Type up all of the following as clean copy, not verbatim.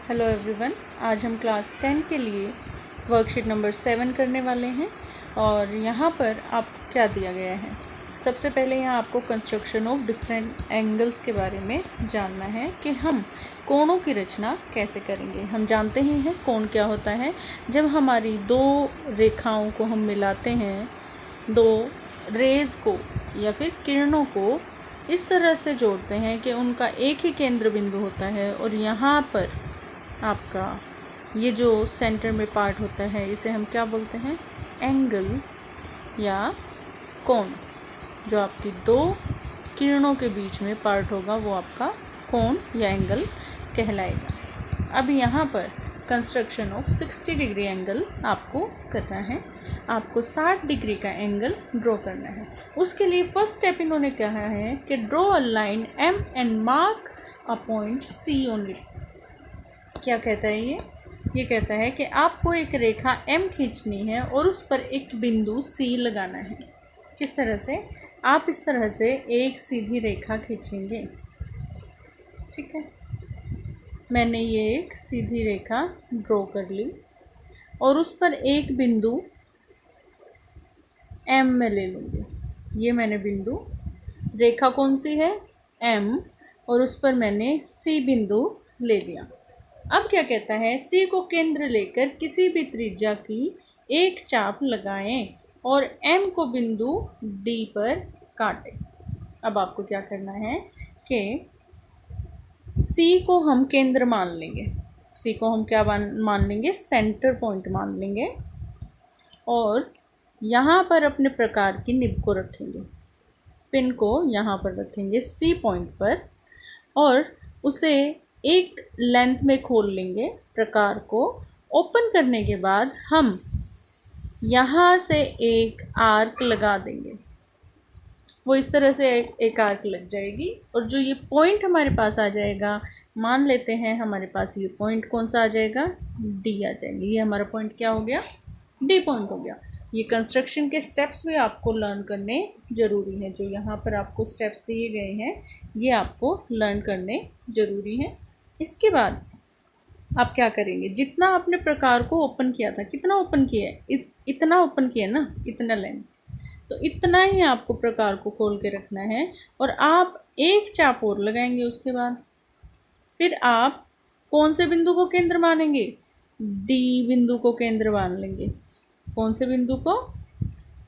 Hello everyone, आज हम class 10 के लिए वर्कशीट नंबर 7 करने वाले हैं। और यहाँ पर आपको क्या दिया गया है। सबसे पहले यहाँ आपको कंस्ट्रक्शन ऑफ डिफरेंट एंगल्स के बारे में जानना है कि हम कोणों की रचना कैसे करेंगे। हम जानते ही हैं कोण क्या होता है। जब हमारी दो रेखाओं को हम मिलाते हैं, दो रेज़ को या फिर किरणों को इस तरह से जोड़ते हैं कि उनका एक ही केंद्र बिंदु होता है, और यहाँ पर आपका ये जो सेंटर में पार्ट होता है इसे हम क्या बोलते हैं, एंगल या कोण। जो आपकी दो किरणों के बीच में पार्ट होगा वो आपका कोण या एंगल कहलाएगा। अब यहाँ पर कंस्ट्रक्शन ऑफ 60 डिग्री एंगल आपको करना है। आपको 60 डिग्री का एंगल ड्रॉ करना है। उसके लिए फर्स्ट स्टेप इन्होंने कहा है कि draw a line M and mark a point C on it. क्या कहता है ये कहता है कि आपको एक रेखा M खींचनी है और उस पर एक बिंदु C लगाना है। किस तरह से? आप इस तरह से एक सीधी रेखा खींचेंगे। ठीक है, मैंने ये एक सीधी रेखा ड्रॉ कर ली और उस पर एक बिंदु M में ले लूँगी। ये मैंने बिंदु, रेखा कौन सी है? M, और उस पर मैंने C बिंदु ले लिया। अब क्या कहता है, C को केंद्र लेकर किसी भी त्रिज्या की एक चाप लगाएं और M को बिंदु D पर काटें। अब आपको क्या करना है कि C को हम केंद्र मान लेंगे। C को हम क्या मान लेंगे? सेंटर पॉइंट मान लेंगे। और यहाँ पर अपने प्रकार की निब को रखेंगे, पिन को यहाँ पर रखेंगे C पॉइंट पर, और उसे एक लेंथ में खोल लेंगे। प्रकार को ओपन करने के बाद हम यहाँ से एक आर्क लगा देंगे। वो इस तरह से एक आर्क लग जाएगी, और जो ये पॉइंट हमारे पास आ जाएगा, मान लेते हैं हमारे पास ये पॉइंट कौन सा आ जाएगा? डी आ जाएंगे। ये हमारा पॉइंट क्या हो गया? डी पॉइंट हो गया। ये कंस्ट्रक्शन के स्टेप्स भी आपको लर्न करने ज़रूरी हैं। जो यहाँ पर आपको स्टेप्स दिए गए हैं ये आपको लर्न करने ज़रूरी हैं। इसके बाद आप क्या करेंगे, जितना आपने प्रकार को ओपन किया था, कितना ओपन किया है? इतना ओपन किया ना, इतना लेंथ, तो इतना ही आपको प्रकार को खोल के रखना है। और आप एक चाप और लगाएंगे। उसके बाद फिर आप कौन से बिंदु को केंद्र मानेंगे? डी बिंदु को केंद्र मान लेंगे। कौन से बिंदु को?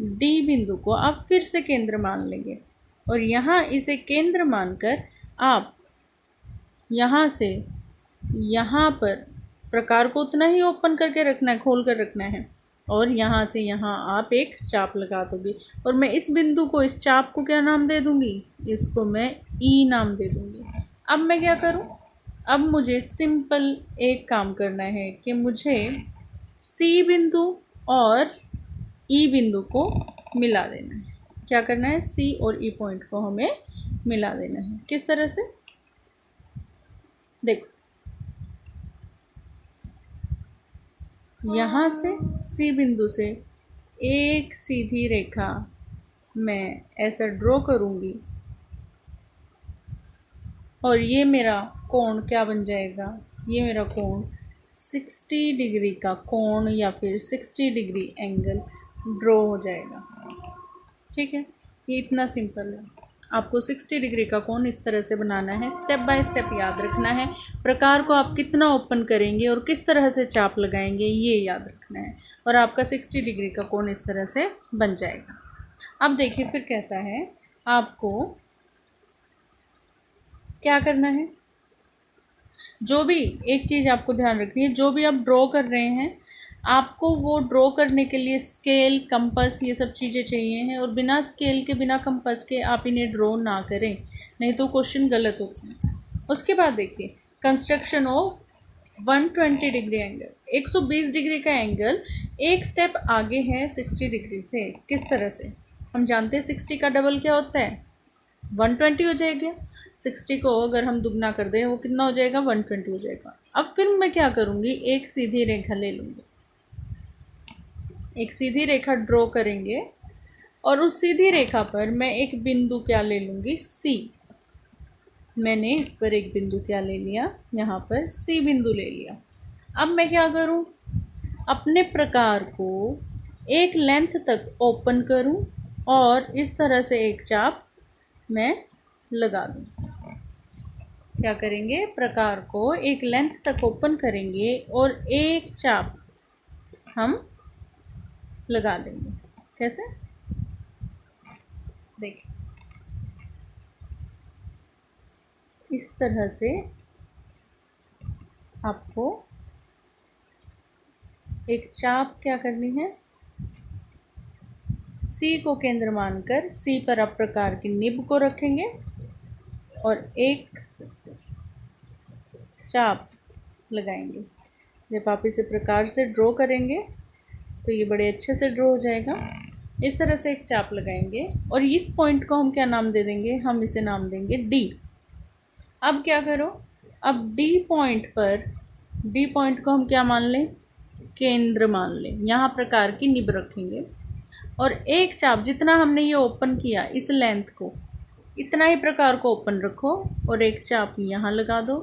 डी बिंदु को आप फिर से केंद्र मान लेंगे, और यहाँ इसे केंद्र मानकर आप यहाँ से यहाँ पर प्रकार को उतना ही ओपन करके रखना है, खोल कर रखना है, और यहाँ से यहाँ आप एक चाप लगा दोगे। और मैं इस बिंदु को, इस चाप को क्या नाम दे दूँगी? इसको मैं ई नाम दे दूँगी। अब मैं क्या करूँ? अब मुझे सिंपल एक काम करना है कि मुझे सी बिंदु और ई बिंदु को मिला देना है। क्या करना है? सी और ई पॉइंट को हमें मिला देना है। किस तरह से? देखो, यहाँ से सी बिंदु से एक सीधी रेखा मैं ऐसा ड्रॉ करूँगी, और ये मेरा कोण क्या बन जाएगा? ये मेरा कोण 60 डिग्री का कोण या फिर 60 डिग्री एंगल ड्रॉ हो जाएगा। ठीक है, ये इतना सिंपल है। आपको 60 डिग्री का कोण इस तरह से बनाना है। स्टेप बाय स्टेप याद रखना है। प्रकार को आप कितना ओपन करेंगे और किस तरह से चाप लगाएंगे ये याद रखना है, और आपका 60 डिग्री का कोण इस तरह से बन जाएगा। अब देखिए, फिर कहता है आपको क्या करना है। जो भी एक चीज़ आपको ध्यान रखनी है, जो भी आप ड्रॉ कर रहे हैं, आपको वो ड्रॉ करने के लिए स्केल, कंपास, ये सब चीज़ें चाहिए हैं। और बिना स्केल के, बिना कंपास के आप इन्हें ड्रॉ ना करें, नहीं तो क्वेश्चन गलत होते हैं। उसके बाद देखिए, construction of 120 degree angle, 120 degree का एंगल एक स्टेप आगे है 60 डिग्री से। किस तरह से? हम जानते हैं 60 का डबल क्या होता है? 120 हो जाएगा। 60 को अगर हम दुगना कर दें, वो कितना हो जाएगा? 120 हो जाएगा। अब फिर मैं क्या करूँगी, एक सीधी रेखा ले लूँगी। एक सीधी रेखा ड्रॉ करेंगे, और उस सीधी रेखा पर मैं एक बिंदु क्या ले लूँगी? सी। मैंने इस पर एक बिंदु क्या ले लिया, यहाँ पर सी बिंदु ले लिया। अब मैं क्या करूँ, अपने प्रकार को एक लेंथ तक ओपन करूँ और इस तरह से एक चाप मैं लगा दूँ। क्या करेंगे, प्रकार को एक लेंथ तक ओपन करेंगे और एक चाप हम लगा देंगे। कैसे, देखिए इस तरह से आपको एक चाप क्या करनी है, सी को केंद्र मानकर सी पर आप प्रकार की निब को रखेंगे और एक चाप लगाएंगे। जब आप इसे प्रकार से ड्रॉ करेंगे तो ये बड़े अच्छे से ड्रॉ हो जाएगा। इस तरह से एक चाप लगाएंगे और इस पॉइंट को हम क्या नाम दे देंगे, हम इसे नाम देंगे डी। अब क्या करो, अब डी पॉइंट को हम क्या मान लें, केंद्र मान लें। यहाँ प्रकार की निब रखेंगे और एक चाप, जितना हमने ये ओपन किया इस लेंथ को, इतना ही प्रकार को ओपन रखो और एक चाप यहाँ लगा दो।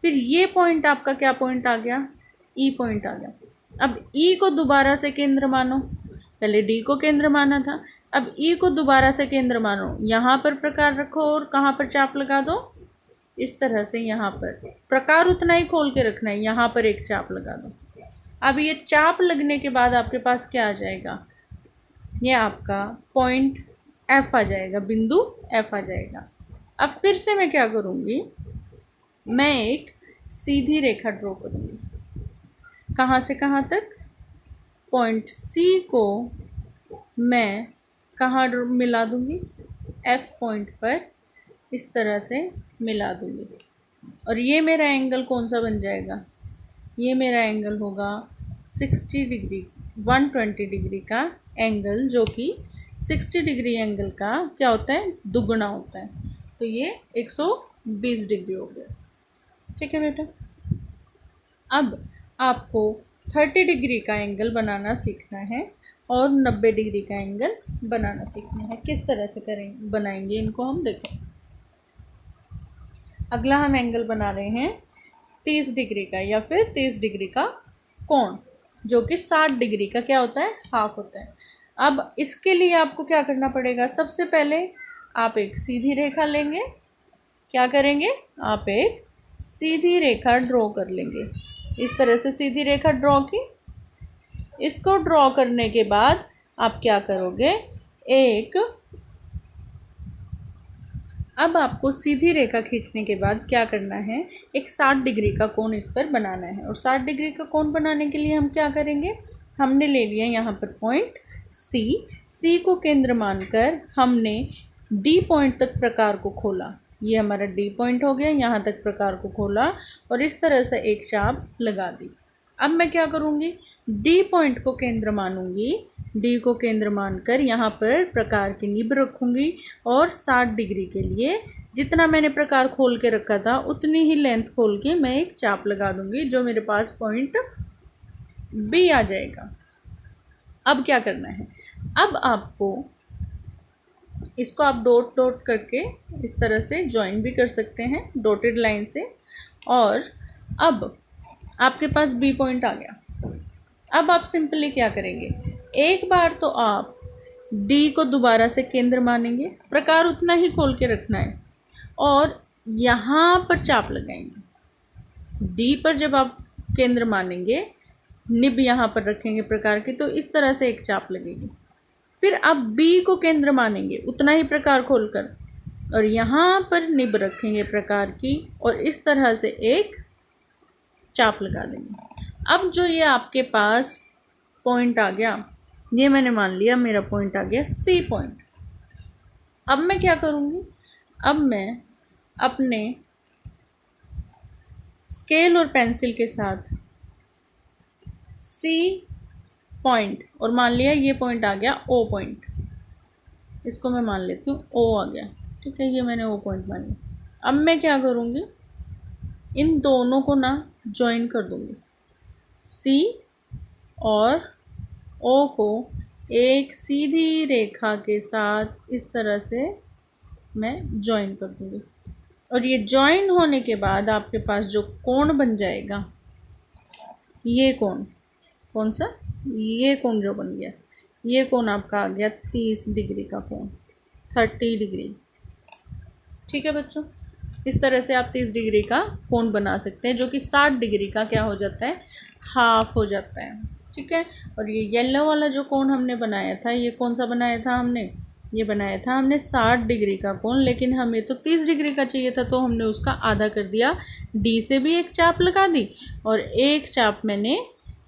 फिर ये पॉइंट आपका क्या पॉइंट आ गया, ई पॉइंट आ गया। अब ई को दोबारा से केंद्र मानो, पहले डी को केंद्र माना था, अब ई को दोबारा से केंद्र मानो, यहाँ पर प्रकार रखो और कहाँ पर चाप लगा दो, इस तरह से यहाँ पर प्रकार उतना ही खोल के रखना है, यहाँ पर एक चाप लगा दो। अब ये चाप लगने के बाद आपके पास क्या आ जाएगा, ये आपका पॉइंट एफ आ जाएगा, बिंदु एफ आ जाएगा। अब फिर से मैं क्या करूँगी, मैं एक सीधी रेखा ड्रॉ करूँगी। कहाँ से कहाँ तक, पॉइंट सी को मैं कहाँ मिला दूँगी, एफ पॉइंट पर इस तरह से मिला दूँगी। और ये मेरा एंगल कौन सा बन जाएगा, ये मेरा एंगल होगा 60 डिग्री, 120 डिग्री का एंगल, जो कि 60 डिग्री एंगल का क्या होता है, दुगुना होता है। तो ये 120 डिग्री हो गया। ठीक है बेटा, अब आपको 30 डिग्री का एंगल बनाना सीखना है और 90 डिग्री का एंगल बनाना सीखना है। किस तरह से करें, बनाएंगे इनको हम, देखो अगला हम एंगल बना रहे हैं 30 डिग्री का या फिर 30 डिग्री का कोण, जो कि 60 डिग्री का क्या होता है, हाफ होता है। अब इसके लिए आपको क्या करना पड़ेगा, सबसे पहले आप एक सीधी रेखा लेंगे, क्या करेंगे, आप एक सीधी रेखा ड्रॉ कर लेंगे। इस तरह से सीधी रेखा ड्रॉ की। इसको ड्रॉ करने के बाद आप क्या करोगे, अब आपको सीधी रेखा खींचने के बाद क्या करना है, एक 60 डिग्री का कोण इस पर बनाना है। और 60 डिग्री का कोण बनाने के लिए हम क्या करेंगे, हमने ले लिया यहाँ पर पॉइंट सी को केंद्र मानकर हमने डी पॉइंट तक प्रकार को खोला। ये हमारा डी पॉइंट हो गया, यहाँ तक प्रकार को खोला और इस तरह से एक चाप लगा दी। अब मैं क्या करूँगी, डी पॉइंट को केंद्र मानूंगी, डी को केंद्र मानकर यहाँ पर प्रकार की निब रखूँगी और 60 डिग्री के लिए जितना मैंने प्रकार खोल के रखा था उतनी ही लेंथ खोल के मैं एक चाप लगा दूँगी, जो मेरे पास पॉइंट बी आ जाएगा। अब क्या करना है, अब आपको इसको आप डॉट डॉट करके इस तरह से ज्वाइन भी कर सकते हैं डॉटेड लाइन से। और अब आपके पास बी पॉइंट आ गया। अब आप सिंपली क्या करेंगे, एक बार तो आप डी को दोबारा से केंद्र मानेंगे, प्रकार उतना ही खोल के रखना है और यहाँ पर चाप लगाएंगे। डी पर जब आप केंद्र मानेंगे, निब यहाँ पर रखेंगे प्रकार की, तो इस तरह से एक चाप लगेगी। फिर आप बी को केंद्र मानेंगे उतना ही प्रकार खोलकर और यहाँ पर निब रखेंगे प्रकार की और इस तरह से एक चाप लगा देंगे। अब जो ये आपके पास पॉइंट आ गया, ये मैंने मान लिया मेरा पॉइंट आ गया सी पॉइंट। अब मैं क्या करूँगी, अब मैं अपने स्केल और पेंसिल के साथ सी पॉइंट, और मान लिया ये पॉइंट आ गया ओ पॉइंट, इसको मैं मान लेती हूँ ओ आ गया। ठीक है, ये मैंने ओ पॉइंट मान लिया। अब मैं क्या करूँगी, इन दोनों को ना ज्वाइन कर दूँगी, सी और ओ को एक सीधी रेखा के साथ इस तरह से मैं ज्वाइन कर दूँगी। और ये जॉइन होने के बाद आपके पास जो कोण बन जाएगा, ये कोण, कौन सा, ये कोण जो बन गया, ये कोण आपका आ गया 30 डिग्री का कोण, 30 डिग्री। ठीक है बच्चों, इस तरह से आप 30 डिग्री का कोण बना सकते हैं, जो कि 60 डिग्री का क्या हो जाता है, हाफ हो जाता है। ठीक है, और ये येलो वाला जो कोण हमने बनाया था, ये कौन सा बनाया था हमने, ये बनाया था हमने 60 डिग्री का कोण, लेकिन हमें तो 30 डिग्री का चाहिए था, तो हमने उसका आधा कर दिया, डी से भी एक चाप लगा दी और एक चाप मैंने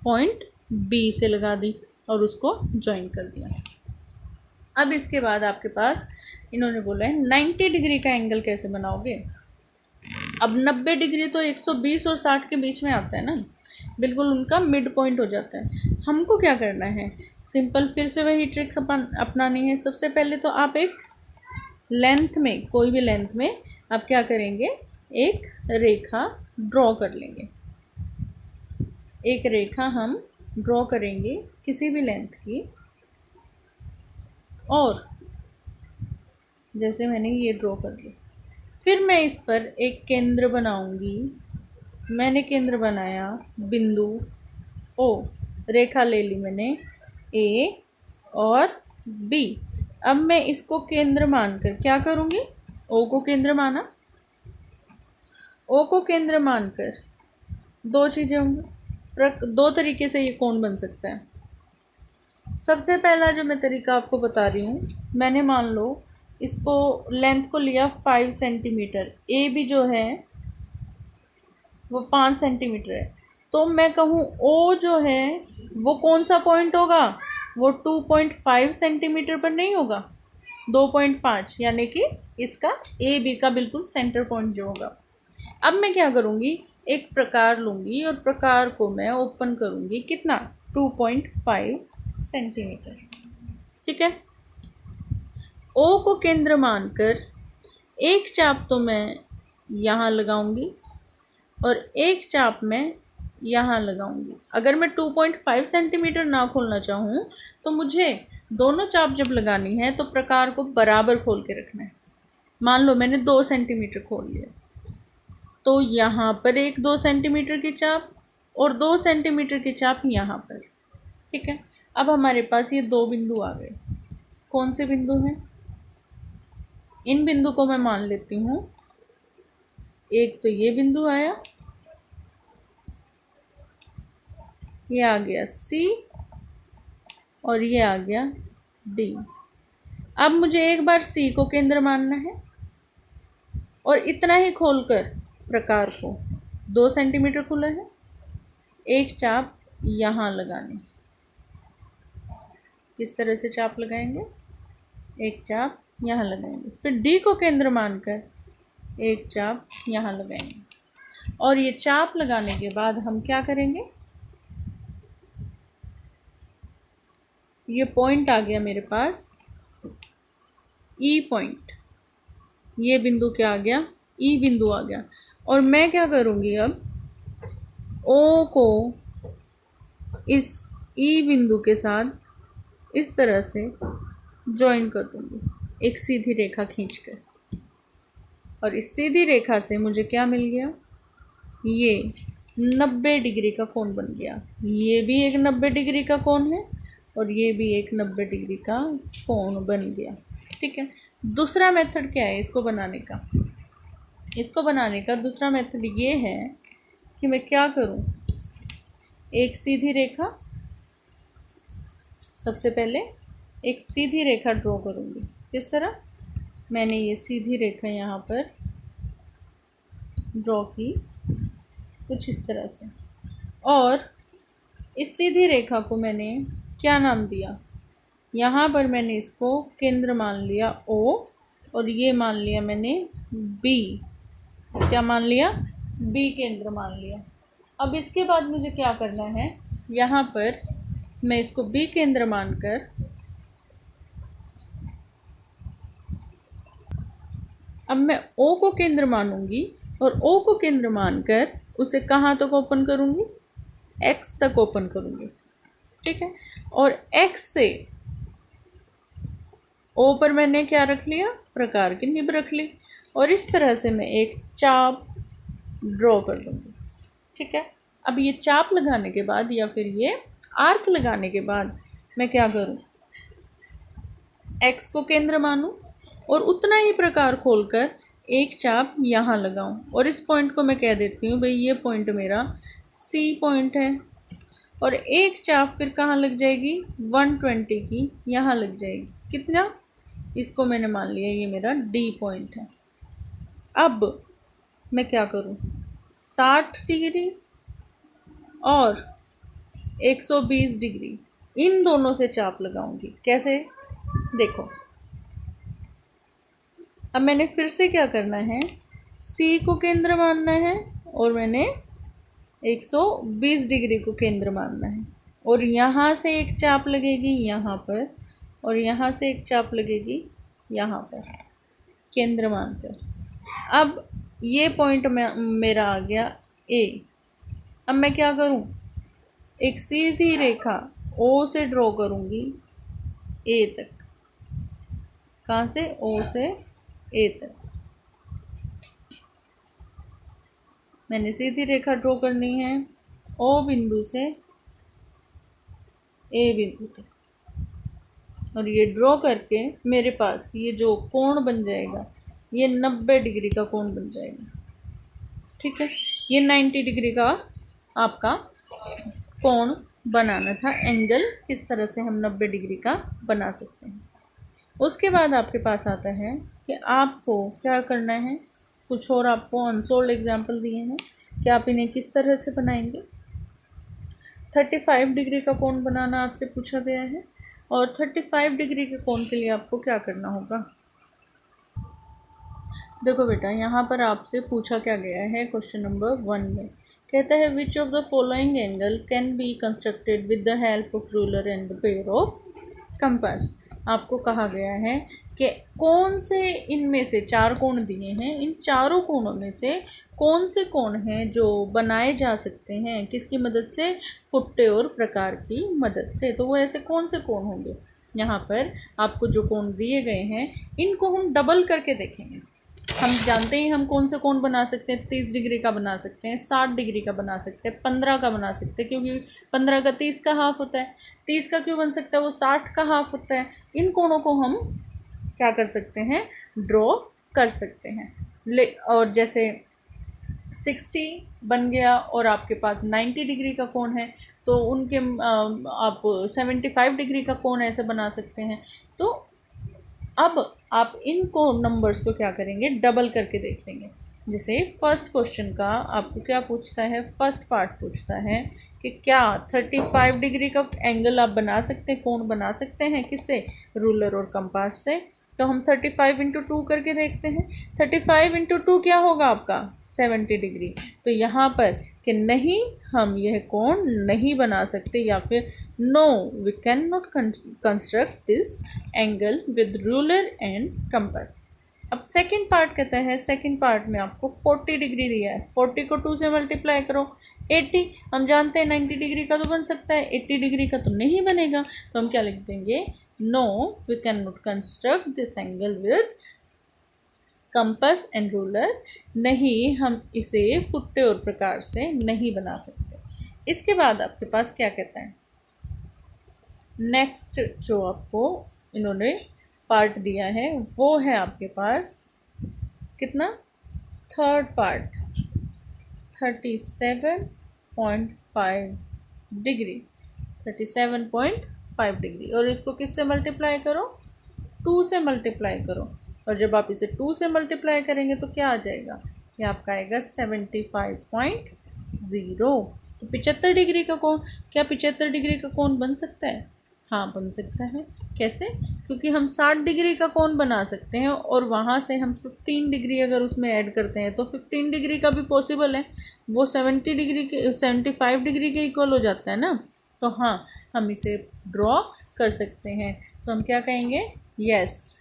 पॉइंट बी से लगा दी और उसको ज्वाइन कर दिया। अब इसके बाद आपके पास इन्होंने बोला है 90 डिग्री का एंगल कैसे बनाओगे। अब 90 डिग्री तो 120 और 60 के बीच में आता है ना, बिल्कुल उनका मिड पॉइंट हो जाता है। हमको क्या करना है, सिंपल फिर से वही ट्रिक अपनानी है। सबसे पहले तो आप एक लेंथ में, कोई भी लेंथ में आप क्या करेंगे, एक रेखा ड्रॉ कर लेंगे। एक रेखा हम ड्रॉ करेंगे किसी भी लेंथ की, और जैसे मैंने ये ड्रॉ कर लिया, फिर मैं इस पर एक केंद्र बनाऊंगी। मैंने केंद्र बनाया बिंदु ओ, रेखा ले ली मैंने ए और बी। अब मैं इसको केंद्र मानकर क्या करूंगी, ओ को केंद्र माना, ओ को केंद्र मानकर दो चीज़ें होंगी। दो तरीके से ये कोण बन सकता है। सबसे पहला जो मैं तरीका आपको बता रही हूँ, मैंने मान लो इसको लेंथ को लिया 5 सेंटीमीटर, ए भी जो है वो 5 सेंटीमीटर है, तो मैं कहूँ ओ जो है वो कौन सा पॉइंट होगा, वो 2.5 सेंटीमीटर पर नहीं होगा, 2.5, यानी कि इसका ए बी का बिल्कुल सेंटर पॉइंट जो होगा। अब मैं क्या करूँगी, एक प्रकार लूँगी और प्रकार को मैं ओपन करूँगी, कितना, 2.5 सेंटीमीटर। ठीक है, ओ को केंद्र मानकर एक चाप तो मैं यहाँ लगाऊंगी और एक चाप मैं यहाँ लगाऊंगी। अगर मैं 2.5 सेंटीमीटर ना खोलना चाहूँ तो मुझे दोनों चाप जब लगानी है तो प्रकार को बराबर खोल के रखना है। मान लो मैंने 2 सेंटीमीटर खोल लिया, तो यहाँ पर एक 2 सेंटीमीटर की चाप और 2 सेंटीमीटर की चाप यहाँ पर। ठीक है, अब हमारे पास ये दो बिंदु आ गए। कौन से बिंदु हैं, इन बिंदु को मैं मान लेती हूँ, एक तो ये बिंदु आया, ये आ गया सी और ये आ गया डी। अब मुझे एक बार सी को केंद्र मानना है और इतना ही खोलकर प्रकार को 2 सेंटीमीटर खुला है, एक चाप यहाँ लगानी। किस तरह से चाप लगाएंगे, एक चाप यहाँ लगाएंगे, फिर डी को केंद्र मानकर एक चाप यहाँ लगाएंगे, और ये चाप लगाने के बाद हम क्या करेंगे, ये पॉइंट आ गया मेरे पास ई पॉइंट, ये बिंदु क्या आ गया, ई बिंदु आ गया। और मैं क्या करूँगी, अब ओ को इस ई बिंदु के साथ इस तरह से ज्वाइन कर दूँगी, एक सीधी रेखा खींचकर, और इस सीधी रेखा से मुझे क्या मिल गया, ये 90 डिग्री का कोण बन गया। ये भी एक 90 डिग्री का कोण है और ये भी एक 90 डिग्री का कोण बन गया। ठीक है, दूसरा मेथड क्या है इसको बनाने का, इसको बनाने का दूसरा मेथड ये है कि मैं क्या करूं, एक सीधी रेखा, सबसे पहले एक सीधी रेखा ड्रॉ करूंगी। किस तरह, मैंने ये सीधी रेखा यहाँ पर ड्रॉ की कुछ इस तरह से, और इस सीधी रेखा को मैंने क्या नाम दिया, यहाँ पर मैंने इसको केंद्र मान लिया ओ, और ये मान लिया मैंने बी। क्या मान लिया, बी केंद्र मान लिया। अब इसके बाद मुझे क्या करना है, यहाँ पर मैं इसको बी केंद्र मानकर अब मैं ओ को केंद्र मानूंगी और ओ को केंद्र मानकर उसे कहाँ तक ओपन करूँगी, एक्स तक ओपन करूँगी। ठीक है, और एक्स से ओ पर मैंने क्या रख लिया, प्रकार की निब रख ली, और इस तरह से मैं एक चाप ड्रॉ कर दूँगी। ठीक है, अब ये चाप लगाने के बाद या फिर ये आर्क लगाने के बाद मैं क्या करूँ, एक्स को केंद्र मानूं और उतना ही प्रकार खोलकर एक चाप यहाँ लगाऊं और इस पॉइंट को मैं कह देती हूँ भाई ये पॉइंट मेरा सी पॉइंट है। और एक चाप फिर कहाँ लग जाएगी, 120 की यहाँ लग जाएगी। कितना, इसको मैंने मान लिया ये मेरा डी पॉइंट है। अब मैं क्या करूँ, 60 डिग्री और 120 डिग्री इन दोनों से चाप लगाऊंगी। कैसे, देखो अब मैंने फिर से क्या करना है, सी को केंद्र मानना है और मैंने 120 डिग्री को केंद्र मानना है और यहाँ से एक चाप लगेगी यहाँ पर और यहाँ से एक चाप लगेगी यहाँ पर केंद्र मानकर। अब ये पॉइंट मेरा आ गया ए। अब मैं क्या करूँ, एक सीधी रेखा ओ से ड्रॉ करूँगी ए तक। कहाँ से, ओ से ए तक मैंने सीधी रेखा ड्रॉ करनी है ओ बिंदु से ए बिंदु तक। और ये ड्रॉ करके मेरे पास ये जो कोण बन जाएगा ये 90 डिग्री का कोण बन जाएगा। ठीक है, ये 90 डिग्री का आपका कोण बनाना था। एंगल किस तरह से हम 90 डिग्री का बना सकते हैं। उसके बाद आपके पास आता है कि आपको क्या करना है, कुछ और आपको अनसोल्ड एग्जाम्पल दिए हैं कि आप इन्हें किस तरह से बनाएंगे। 35 डिग्री का कोण बनाना आपसे पूछा गया है और 35 डिग्री के कोण के लिए आपको क्या करना होगा। देखो बेटा, यहाँ पर आपसे पूछा क्या गया है क्वेश्चन नंबर 1 में, कहता है which of the following angle can be constructed with the help of ruler and pair of compass. आपको कहा गया है कि कौन से इनमें से 4 कोण दिए हैं, इन चारों कोणों में से कौन से कोण हैं जो बनाए जा सकते हैं, किसकी मदद से, फुट्टे और प्रकार की मदद से। तो वो ऐसे कौन से कोण होंगे। यहाँ पर आपको जो कोण दिए गए हैं इनको हम डबल करके देखेंगे। हम जानते हैं हम कौन से कोण बना सकते हैं, 30 डिग्री का बना सकते हैं, 60 डिग्री का बना सकते हैं, 15 का बना सकते हैं, क्योंकि 15 का 30 का हाफ होता है। 30 का क्यों बन सकता है, वो 60 का हाफ होता है। इन कोणों को हम क्या कर सकते हैं, ड्रॉ कर सकते हैं। और जैसे 60 बन गया और आपके पास 90 डिग्री का कोण है तो उनके आप 75 डिग्री का कोण ऐसे बना सकते हैं। तो अब आप इनको नंबर्स को क्या करेंगे, डबल करके देख लेंगे। जैसे फर्स्ट क्वेश्चन का आपको क्या पूछता है, फर्स्ट पार्ट पूछता है कि क्या 35 डिग्री का एंगल आप बना सकते हैं, कोण बना सकते हैं, किससे, रूलर और कंपास से। तो हम 35 इंटू 2 करके देखते हैं। 35 इंटू 2 क्या होगा आपका, 70 डिग्री। तो यहाँ पर कि नहीं, हम यह कोण नहीं बना सकते, या फिर no we can not construct this angle with ruler and compass. अब सेकंड पार्ट कहता है, सेकंड पार्ट में आपको 40 डिग्री दिया है, 40 को 2 से मल्टीप्लाई करो, 80। हम जानते हैं 90 डिग्री का तो बन सकता है, 80 डिग्री का तो नहीं बनेगा। तो हम क्या लिख देंगे, no we can not construct this angle with compass and ruler. नहीं, हम इसे फुट्टे और प्रकार से नहीं बना सकते। इसके बाद आपके पास क्या कहता है, नेक्स्ट जो आपको इन्होंने पार्ट दिया है वो है आपके पास कितना, थर्ड पार्ट 37.5 डिग्री, 37.5 डिग्री। और इसको किससे मल्टीप्लाई करो, 2 से मल्टीप्लाई करो। और जब आप इसे 2 से मल्टीप्लाई करेंगे तो क्या आ जाएगा, ये आपका आएगा 75.0। तो 75 डिग्री का कोण, क्या 75 डिग्री का कोण बन सकता है, हाँ बन सकता है। कैसे, क्योंकि हम 60 डिग्री का कोण बना सकते हैं और वहाँ से हम 15 डिग्री अगर उसमें ऐड करते हैं तो 15 डिग्री का भी पॉसिबल है, वो 70 डिग्री के 75 डिग्री के इक्वल हो जाता है ना। तो हाँ, हम इसे ड्रॉ कर सकते हैं। तो हम क्या कहेंगे, yes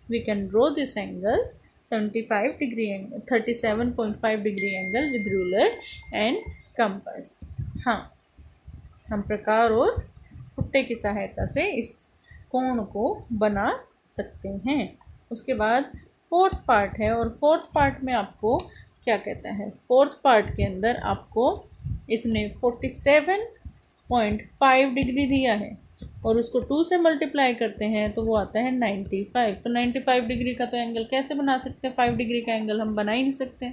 we can draw this angle 75 degree angle, 37.5 degree angle with ruler and compass. हाँ, हम प्रकार और फुट्टे की सहायता से इस कोण को बना सकते हैं। उसके बाद फोर्थ पार्ट है और फोर्थ पार्ट में आपको क्या कहता है, फोर्थ पार्ट के अंदर आपको इसने 47.5 डिग्री दिया है और उसको 2 से मल्टीप्लाई करते हैं तो वो आता है 95। तो 95 डिग्री का तो एंगल कैसे बना सकते हैं, 5 डिग्री का एंगल हम बना ही नहीं सकते।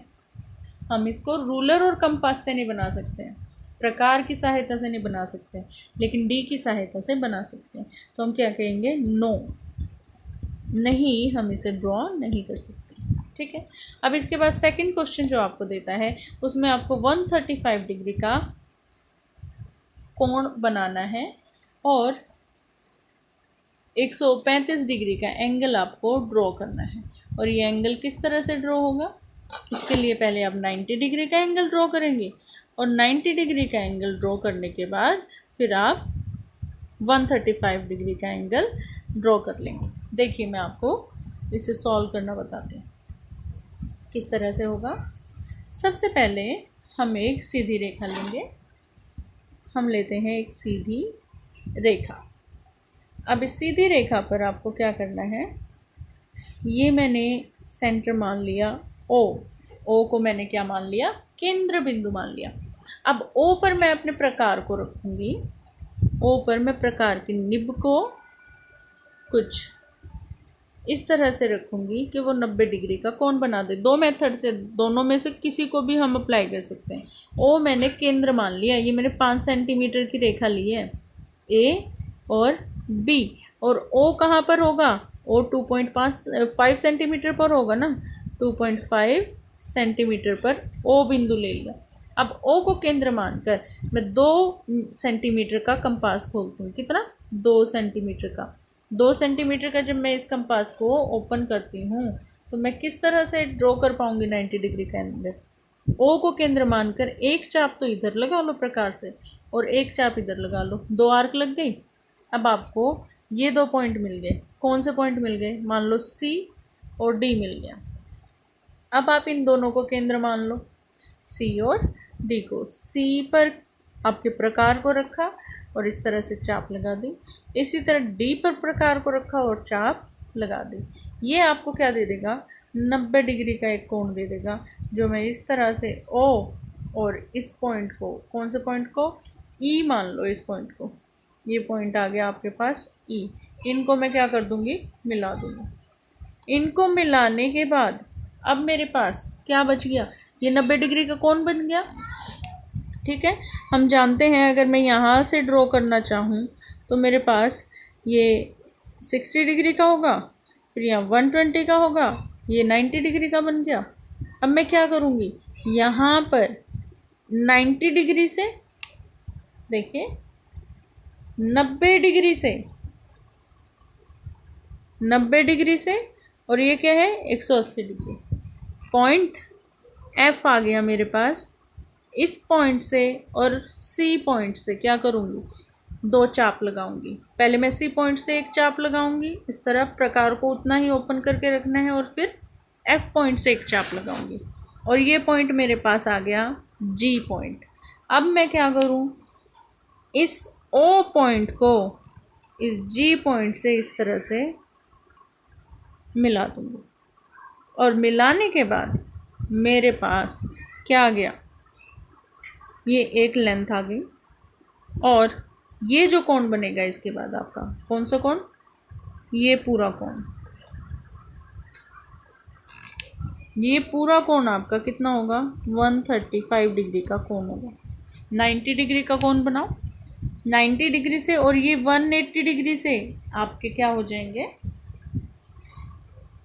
हम इसको रूलर और कंपास से नहीं बना सकते हैं, प्रकार की सहायता से नहीं बना सकते, लेकिन डी की सहायता से बना सकते हैं। तो हम क्या कहेंगे, नो, नहीं, हम इसे ड्रॉ नहीं कर सकते। ठीक है। अब इसके बाद सेकंड क्वेश्चन जो आपको देता है उसमें आपको 135 डिग्री का कोण बनाना है और 135 डिग्री का एंगल आपको ड्रॉ करना है। और ये एंगल किस तरह से ड्रॉ होगा, इसके लिए पहले आप 90 डिग्री का एंगल ड्रॉ करेंगे और 90 डिग्री का एंगल ड्रॉ करने के बाद फिर आप 135 डिग्री का एंगल ड्रॉ कर लेंगे। देखिए मैं आपको इसे सॉल्व करना बताती हूँ किस तरह से होगा। सबसे पहले हम एक सीधी रेखा लेंगे, हम लेते हैं एक सीधी रेखा। अब इस सीधी रेखा पर आपको क्या करना है, ये मैंने सेंटर मान लिया ओ, ओ को मैंने क्या मान लिया, केंद्र बिंदु मान लिया। अब ओ पर मैं अपने प्रकार को रखूँगी, ओ पर मैं प्रकार की निब को कुछ इस तरह से रखूँगी कि वो 90 डिग्री का कोण बना दे। दो मेथड से, दोनों में से किसी को भी हम अप्लाई कर सकते हैं। ओ मैंने केंद्र मान लिया, ये मैंने 5 सेंटीमीटर की रेखा ली है, ए और बी, और ओ कहाँ पर होगा, ओ 2.5 सेंटीमीटर पर होगा ना, 2.5 सेंटीमीटर पर ओ बिंदु ले लिया। अब ओ को केंद्र मानकर मैं 2 सेंटीमीटर का कंपास खोलती हूँ। कितना, 2 सेंटीमीटर का। 2 सेंटीमीटर का जब मैं इस कंपास को ओपन करती हूँ तो मैं किस तरह से ड्रॉ कर पाऊँगी 90 डिग्री के अंदर। ओ को केंद्र मानकर एक चाप तो इधर लगा लो प्रकार से और एक चाप इधर लगा लो, 2 आर्क लग गई। अब आपको ये 2 पॉइंट मिल गए। कौन से पॉइंट मिल गए, मान लो सी और डी मिल गया। अब आप इन दोनों को केंद्र मान लो, सी और डी को। सी पर आपके प्रकार को रखा और इस तरह से चाप लगा दी। इसी तरह डी पर प्रकार को रखा और चाप लगा दी। ये आपको क्या दे देगा, 90 डिग्री का एक कोण दे देगा, जो मैं इस तरह से ओ और इस पॉइंट को, कौन से पॉइंट को, ई मान लो, इस पॉइंट को, ये पॉइंट आ गया आपके पास ई, इनको मैं क्या कर दूंगी, मिला दूंगी। इनको मिलाने के बाद अब मेरे पास क्या बच गया, ये 90 डिग्री का कोण बन गया। ठीक है। हम जानते हैं अगर मैं यहाँ से ड्रॉ करना चाहूँ तो मेरे पास ये 60 डिग्री का होगा, फिर यहाँ 120 का होगा, ये 90 डिग्री का बन गया। अब मैं क्या करूँगी, यहाँ पर 90 डिग्री से, देखिए 90 डिग्री से, 90 डिग्री से, और ये क्या है 180 डिग्री, पॉइंट एफ आ गया मेरे पास। इस पॉइंट से और सी पॉइंट से क्या करूँगी, 2 चाप लगाऊंगी। पहले मैं सी पॉइंट से एक चाप लगाऊंगी, इस तरह प्रकार को उतना ही ओपन करके रखना है, और फिर एफ पॉइंट से एक चाप लगाऊंगी और ये पॉइंट मेरे पास आ गया जी पॉइंट। अब मैं क्या करूँ, इस ओ पॉइंट को इस जी पॉइंट से इस तरह से मिला दूंगी और मिलाने के बाद मेरे पास क्या आ गया, ये एक लेंथ आ गई। और ये जो कोण बनेगा इसके बाद आपका, कौन सा कोण, ये पूरा कोण, ये पूरा कोण आपका कितना होगा, 135 डिग्री का कोण होगा। 90 डिग्री का कोण बनाओ, 90 डिग्री से और ये 180 डिग्री से आपके क्या हो जाएंगे,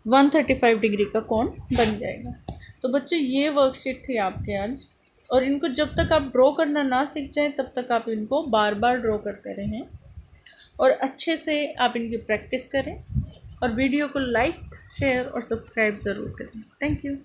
135 डिग्री का कोण बन जाएगा। तो बच्चों ये वर्कशीट थी आपके आज, और इनको जब तक आप ड्रॉ करना ना सीख जाएं तब तक आप इनको बार बार ड्रॉ करते रहें और अच्छे से आप इनकी प्रैक्टिस करें, और वीडियो को लाइक, शेयर और सब्सक्राइब ज़रूर करें। Thank you.